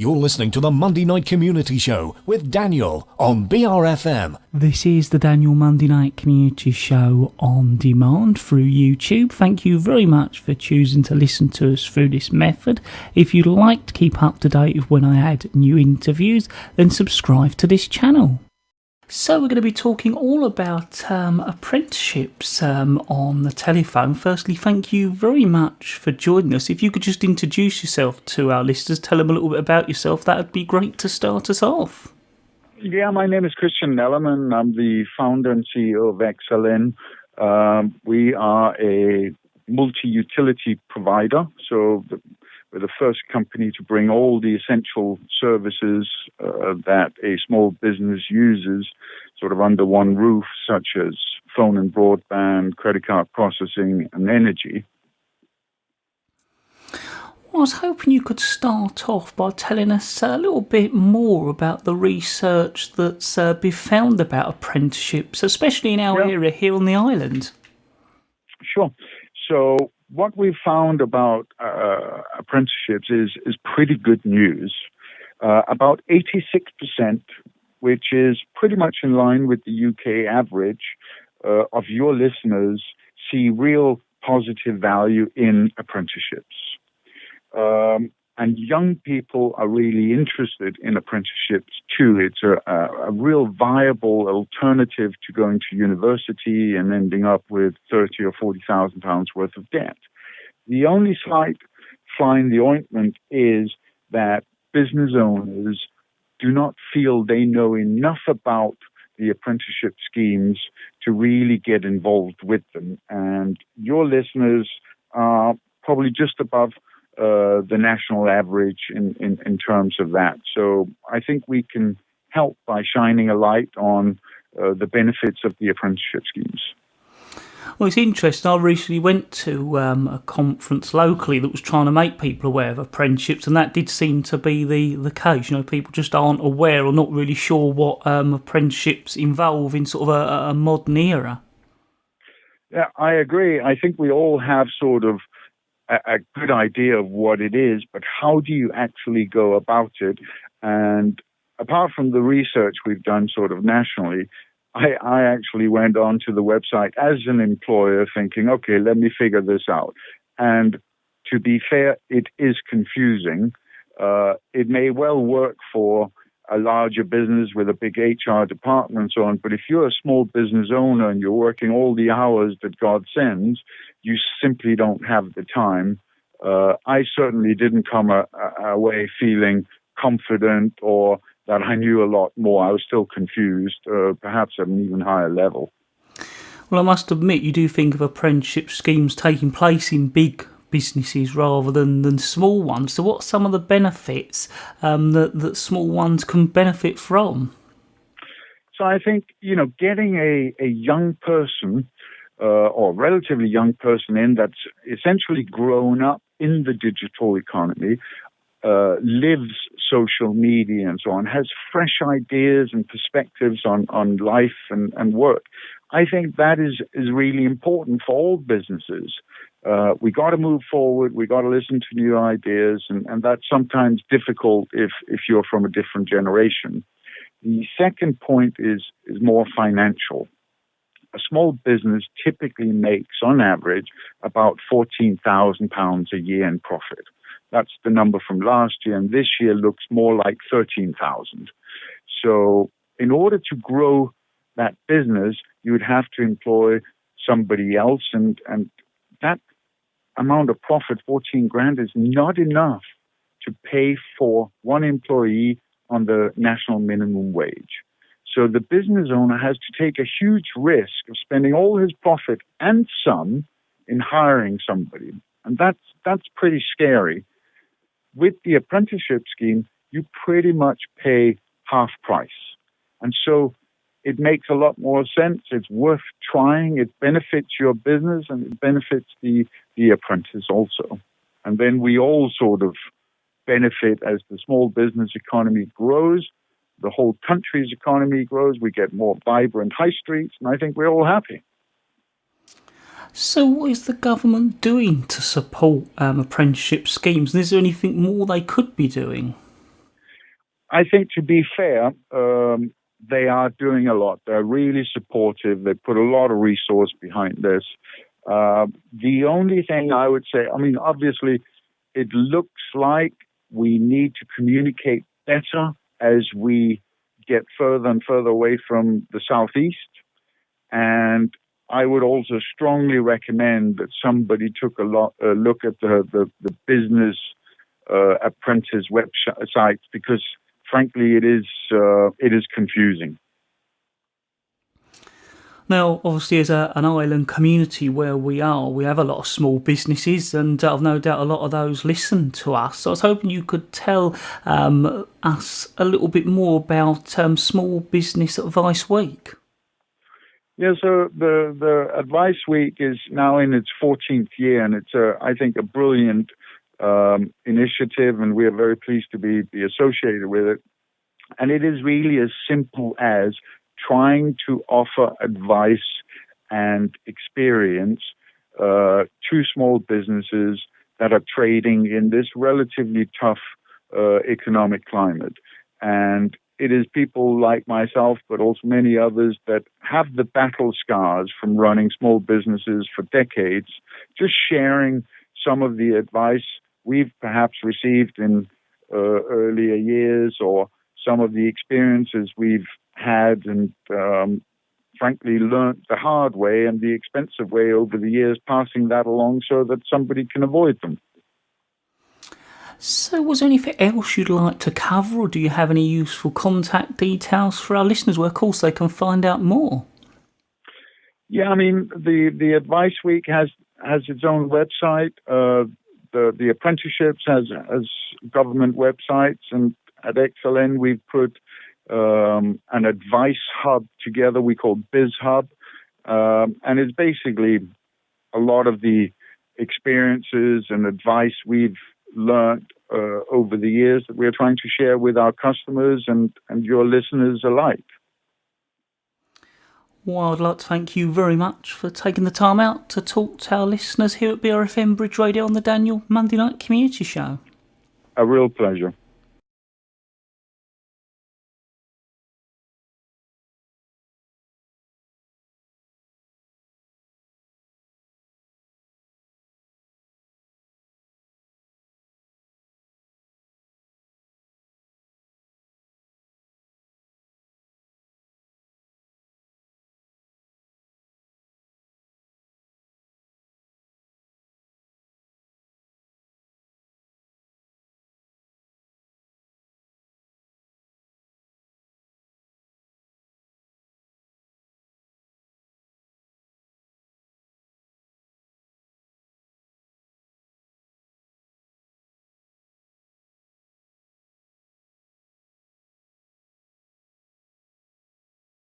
You're listening to the Monday Night Community Show with Daniel on BRFM. This is the Daniel Monday Night Community Show on demand through YouTube. Thank you very much for choosing to listen to us through this method. If you'd like to keep up to date with when I add new interviews, then subscribe to this channel. So we're going to be talking all about apprenticeships on the telephone. Firstly, thank you very much for joining us. If you could just introduce yourself to our listeners, tell them a little bit about yourself, that would be great to start us off. Yeah, my name is Christian Nellemann. I'm the founder and CEO of XLN. We are a multi-utility provider, so we're the first company to bring all the essential services that a small business uses sort of under one roof, such as phone and broadband, credit card processing, and energy. Well, I was hoping you could start off by telling us a little bit more about the research that's been found about apprenticeships, especially in our area here on the island. Sure. So what we've found about apprenticeships is pretty good news. About 86%, which is pretty much in line with the UK average, of your listeners see real positive value in apprenticeships. And young people are really interested in apprenticeships too. It's a real viable alternative to going to university and ending up with £30,000 or £40,000 worth of debt. The only slight fly in the ointment is that business owners do not feel they know enough about the apprenticeship schemes to really get involved with them. And your listeners are probably just above the national average in terms of that. So I think we can help by shining a light on the benefits of the apprenticeship schemes. Well, it's interesting. I recently went to a conference locally that was trying to make people aware of apprenticeships, and that did seem to be the case. You know, people just aren't aware or not really sure what apprenticeships involve in sort of a modern era. Yeah, I agree. I think we all have sort of a good idea of what it is, but how do you actually go about it? And apart from the research we've done sort of nationally, I actually went onto the website as an employer thinking, okay, let me figure this out. And to be fair, it is confusing. It may well work for a larger business with a big HR department and so on, but if you're a small business owner and you're working all the hours that God sends, you simply don't have the time. I certainly didn't come away feeling confident or that I knew a lot more. I was still confused, perhaps at an even higher level. Well, I must admit, you do think of apprenticeship schemes taking place in big businesses rather than small ones. So what are some of the benefits that small ones can benefit from? So I think, getting a young person or relatively young person in that's essentially grown up in the digital economy, lives social media and so on, has fresh ideas and perspectives on life and work. I think that is really important for all businesses. We got to move forward. We got to listen to new ideas, and that's sometimes difficult if you're from a different generation. The second point is more financial. A small business typically makes, on average, about £14,000 a year in profit. That's the number from last year, and this year looks more like 13,000. So in order to grow that business, you would have to employ somebody else, and that amount of profit, 14 grand, is not enough to pay for one employee on the national minimum wage. So the business owner has to take a huge risk of spending all his profit and some in hiring somebody. And that's pretty scary. With the apprenticeship scheme, you pretty much pay half price. And so it makes a lot more sense. It's worth trying. It benefits your business and it benefits the apprentice also. And then we all sort of benefit as the small business economy grows. The whole country's economy grows. We get more vibrant high streets, and I think we're all happy. So what is the government doing to support apprenticeship schemes? And is there anything more they could be doing? I think, to be fair, they are doing a lot. They're really supportive. They put a lot of resource behind this. The only thing I would say, I mean, obviously, it looks like we need to communicate better as we get further and further away from the southeast. And I would also strongly recommend that somebody took a look at the business apprentice website, because frankly, it is confusing. Now, obviously, as an island community where we have a lot of small businesses, and I've no doubt a lot of those listen to us. So I was hoping you could tell us a little bit more about Small Business Advice Week. Yeah, so the Advice Week is now in its 14th year, and it's, I think, a brilliant initiative, and we are very pleased to be associated with it. And it is really as simple as trying to offer advice and experience to small businesses that are trading in this relatively tough economic climate. And it is people like myself, but also many others, that have the battle scars from running small businesses for decades, just sharing some of the advice we've perhaps received in earlier years, or some of the experiences we've had and frankly learned the hard way and the expensive way over the years, passing that along so that somebody can avoid them. So was there anything else you'd like to cover, or do you have any useful contact details for our listeners where, of course, they can find out more? Yeah, I mean, the Advice Week has its own website. The apprenticeships has government websites, and at XLN we've put an advice hub together we call Biz Hub, and it's basically a lot of the experiences and advice we've learned over the years that we're trying to share with our customers and your listeners alike. Well, I'd like to thank you very much for taking the time out to talk to our listeners here at BRFM Bridge Radio on the Daniel Monday Night Community Show. A real pleasure.